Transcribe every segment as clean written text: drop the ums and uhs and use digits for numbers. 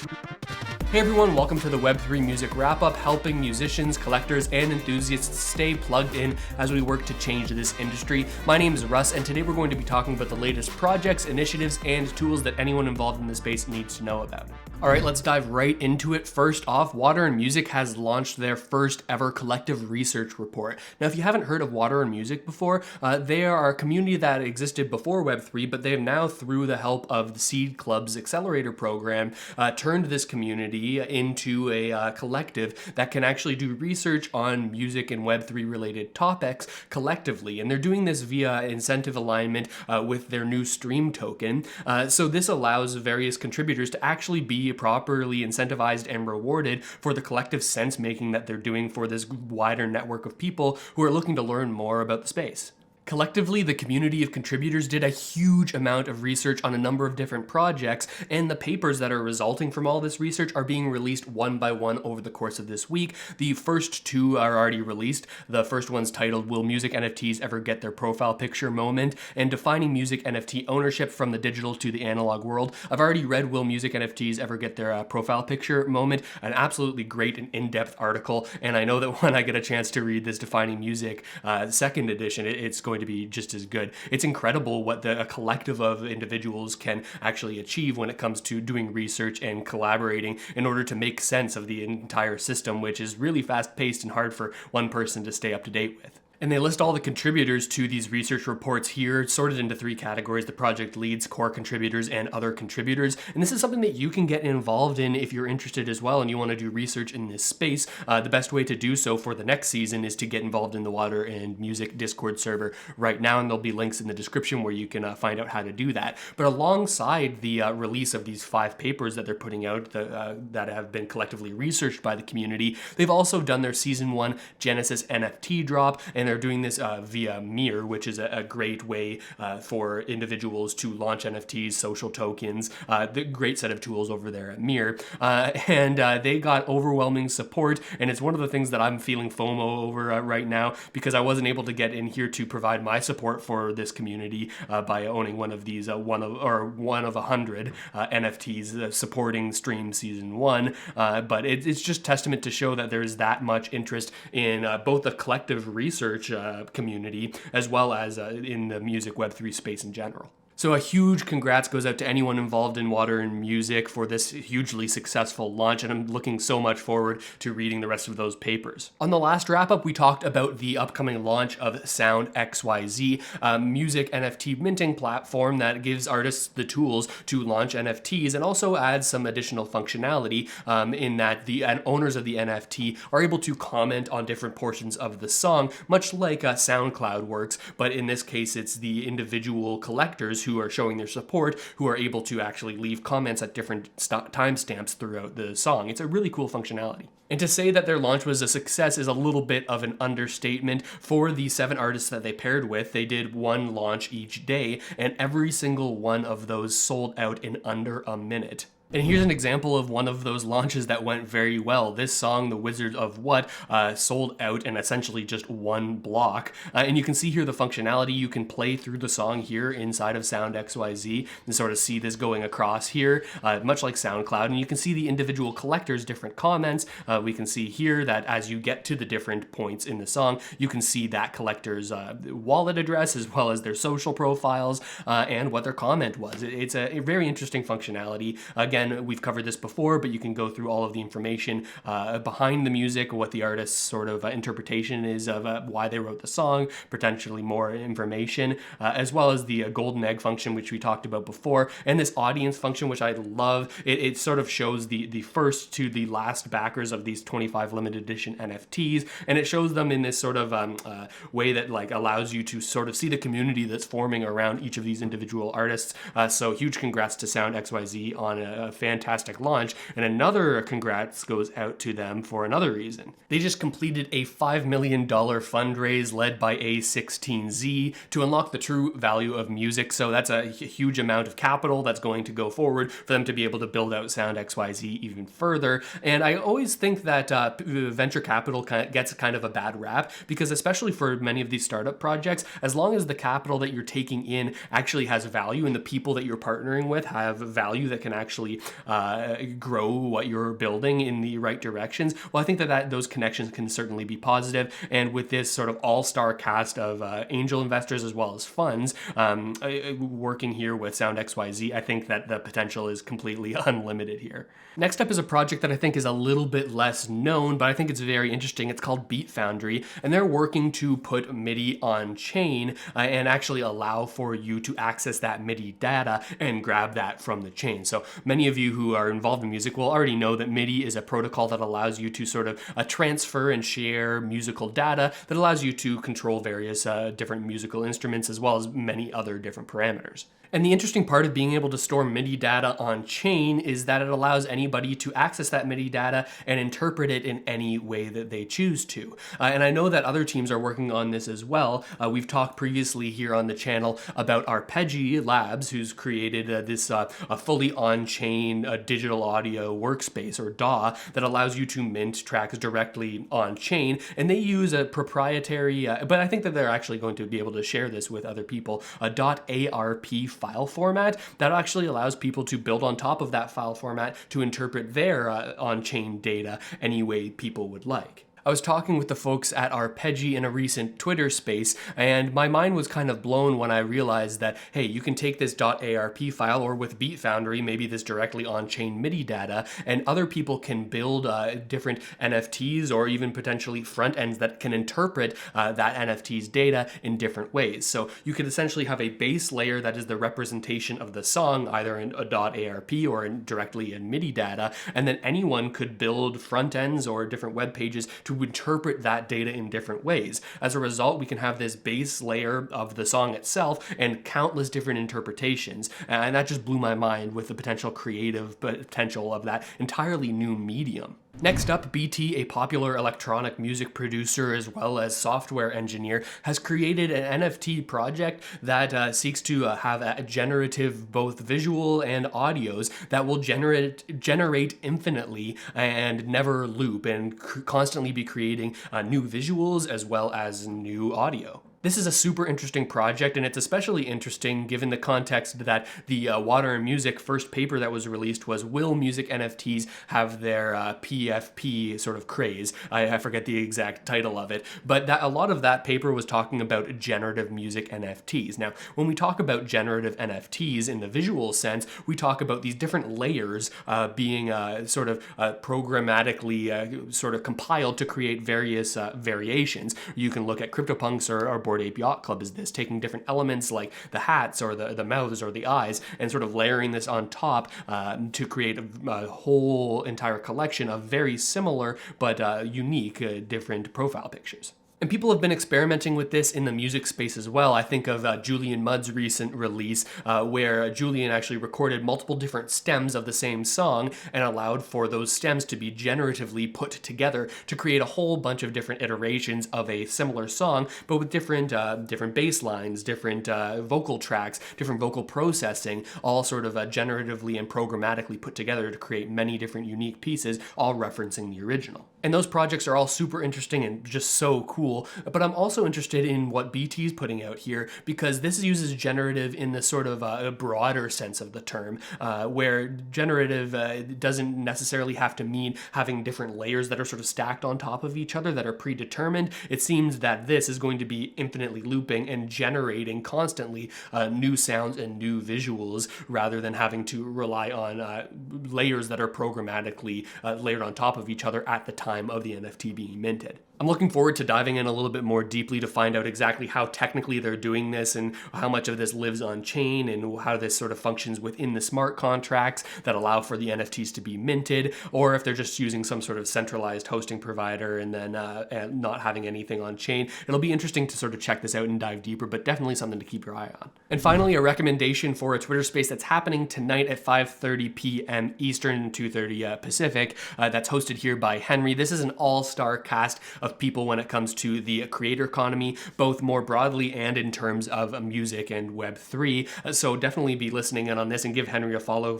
Hey everyone, welcome to the Web3 Music Wrap-Up, helping musicians, collectors, and enthusiasts stay plugged in as we work to change this industry. My name is Russ, and today we're going to be talking about the latest projects, initiatives, and tools that anyone involved in the space needs to know about. Alright, let's dive right into it. First off, Water and Music has launched their first ever collective research report. Now, if you haven't heard of Water and Music before, they are a community that existed before Web3, but they have now, through the help of the Seed Club's accelerator program, turned this community into a collective that can actually do research on music and Web3 related topics collectively. And they're doing this via incentive alignment with their new Stream token. So this allows various contributors to actually be properly incentivized and rewarded for the collective sense making that they're doing for this wider network of people who are looking to learn more about the space. Collectively, the community of contributors did a huge amount of research on a number of different projects, and the papers that are resulting from all this research are being released one by one over the course of this week. The first two are already released. The first one's titled, "Will Music NFTs Ever Get Their Profile Picture Moment?" and Defining Music NFT Ownership from the Digital to the Analog World. I've already read Will Music NFTs Ever Get Their Profile Picture Moment, an absolutely great and in-depth article, and I know that when I get a chance to read this Defining Music second edition, it's going to be just as good. It's incredible what a collective of individuals can actually achieve when it comes to doing research and collaborating in order to make sense of the entire system, which is really fast-paced and hard for one person to stay up to date with. And they list all the contributors to these research reports here, sorted into three categories: the project leads, core contributors, and other contributors. And this is something that you can get involved in if you're interested as well and you want to do research in this space. The best way to do so for the next season is to get involved in the Water and Music Discord server right now, and there'll be links in the description where you can find out how to do that. But alongside the release of these 5 papers that they're putting out that have been collectively researched by the community, they've also done their Season 1 Genesis NFT drop, and they're doing this via Mir, which is a great way for individuals to launch NFTs, social tokens, the great set of tools over there at Mir. And they got overwhelming support, and it's one of the things that I'm feeling FOMO over right now, because I wasn't able to get in here to provide my support for this community by owning one of these, one of 100 NFTs supporting Stream Season 1. But it's just testament to show that there's that much interest in both the collective research community as well as in the music Web3 space in general. So a huge congrats goes out to anyone involved in Water and Music for this hugely successful launch, and I'm looking so much forward to reading the rest of those papers. On the last wrap-up, we talked about the upcoming launch of Sound.xyz, a music NFT minting platform that gives artists the tools to launch NFTs and also adds some additional functionality in that the owners of the NFT are able to comment on different portions of the song, much like SoundCloud works, but in this case it's the individual collectors who are showing their support, who are able to actually leave comments at different timestamps throughout the song. It's a really cool functionality. And to say that their launch was a success is a little bit of an understatement. For the 7 artists that they paired with, they did 1 launch each day, and every single one of those sold out in under a minute. And here's an example of one of those launches that went very well. This song, The Wizard of What, sold out in essentially just 1 block. And you can see here the functionality. You can play through the song here inside of Sound.xyz and sort of see this going across here, much like SoundCloud. And you can see the individual collectors' different comments. We can see here that as you get to the different points in the song, you can see that collector's wallet address as well as their social profiles and what their comment was. It's a very interesting functionality. Again, we've covered this before, but you can go through all of the information behind the music, what the artist's sort of interpretation is of why they wrote the song, potentially more information, as well as the golden egg function, which we talked about before, and this audience function, which I love. It sort of shows the first to the last backers of these 25 limited edition NFTs, and it shows them in this sort of way that like allows you to sort of see the community that's forming around each of these individual artists. So huge congrats to Sound.xyz on a fantastic launch, and another congrats goes out to them for another reason. They just completed a $5 million fundraise led by A16Z to unlock the true value of music. So that's a huge amount of capital that's going to go forward for them to be able to build out Sound.xyz even further. And I always think that venture capital gets kind of a bad rap, because especially for many of these startup projects, as long as the capital that you're taking in actually has value and the people that you're partnering with have value that can actually really grow what you're building in the right directions, well, I think that those connections can certainly be positive. And with this sort of all-star cast of angel investors as well as funds working here with Sound.xyz, I think that the potential is completely unlimited here. Next up is a project that I think is a little bit less known, but I think it's very interesting. It's called Beat Foundry, and they're working to put MIDI on chain and actually allow for you to access that MIDI data and grab that from the chain. So many of you who are involved in music will already know that MIDI is a protocol that allows you to sort of transfer and share musical data that allows you to control various different musical instruments as well as many other different parameters. And the interesting part of being able to store MIDI data on chain is that it allows anybody to access that MIDI data and interpret it in any way that they choose to. And I know that other teams are working on this as well. We've talked previously here on the channel about Arpeggi Labs, who's created this a fully on-chain digital audio workspace, or DAW, that allows you to mint tracks directly on chain. And they use a proprietary, but I think that they're actually going to be able to share this with other people, a .arp file format that actually allows people to build on top of that file format to interpret their on-chain data any way people would like. I was talking with the folks at Arpeggi in a recent Twitter space, and my mind was kind of blown when I realized that, hey, you can take this .arp file, or with Beat Foundry, maybe this directly on-chain MIDI data, and other people can build different NFTs or even potentially front ends that can interpret that NFT's data in different ways. So you could essentially have a base layer that is the representation of the song, either in a .arp or directly in MIDI data, and then anyone could build front ends or different web pages to interpret that data in different ways. As a result, we can have this base layer of the song itself and countless different interpretations. And that just blew my mind with the potential creative potential of that entirely new medium. Next up, BT, a popular electronic music producer as well as software engineer, has created an NFT project that seeks to have a generative both visual and audios that will generate infinitely and never loop, and constantly be creating new visuals as well as new audio. This is a super interesting project, and it's especially interesting given the context that the Water and Music first paper that was released was, will music NFTs have their PFP sort of craze? I forget the exact title of it, but a lot of that paper was talking about generative music NFTs. Now, when we talk about generative NFTs in the visual sense, we talk about these different layers being sort of programmatically sort of compiled to create various variations. You can look at CryptoPunks or Bored Ape Yacht Club is this, taking different elements like the hats or the mouths or the eyes and sort of layering this on top to create a whole entire collection of very similar but unique different profile pictures. And people have been experimenting with this in the music space as well. I think of Julian Mudd's recent release where Julian actually recorded multiple different stems of the same song and allowed for those stems to be generatively put together to create a whole bunch of different iterations of a similar song, but with different bass lines, different vocal tracks, different vocal processing, all sort of generatively and programmatically put together to create many different unique pieces, all referencing the original. And those projects are all super interesting and just so cool, but I'm also interested in what BT is putting out here, because this uses generative in the sort of a broader sense of the term, where generative doesn't necessarily have to mean having different layers that are sort of stacked on top of each other that are predetermined. It seems that this is going to be infinitely looping and generating constantly new sounds and new visuals, rather than having to rely on layers that are programmatically layered on top of each other at the time of the NFT being minted. I'm looking forward to diving in a little bit more deeply to find out exactly how technically they're doing this and how much of this lives on chain and how this sort of functions within the smart contracts that allow for the NFTs to be minted, or if they're just using some sort of centralized hosting provider and then and not having anything on chain. It'll be interesting to sort of check this out and dive deeper, but definitely something to keep your eye on. And finally, a recommendation for a Twitter space that's happening tonight at 5:30 p.m. Eastern, 2:30 Pacific, that's hosted here by Henry. This is an all-star cast of of people when it comes to the creator economy, both more broadly and in terms of music and Web3. So definitely be listening in on this and give Henry a follow.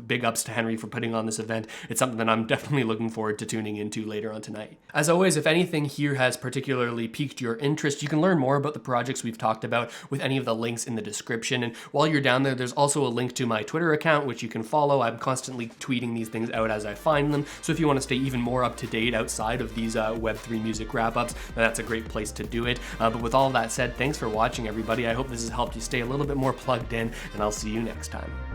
Big ups to Henry for putting on this event. It's something that I'm definitely looking forward to tuning into later on tonight. As always, if anything here has particularly piqued your interest, you can learn more about the projects we've talked about with any of the links in the description. And while you're down there, there's also a link to my Twitter account, which you can follow. I'm constantly tweeting these things out as I find them. So if you want to stay even more up to date outside of these Web3 music wrap-ups, then that's a great place to do it. But with all that said, thanks for watching, everybody. I hope this has helped you stay a little bit more plugged in, and I'll see you next time.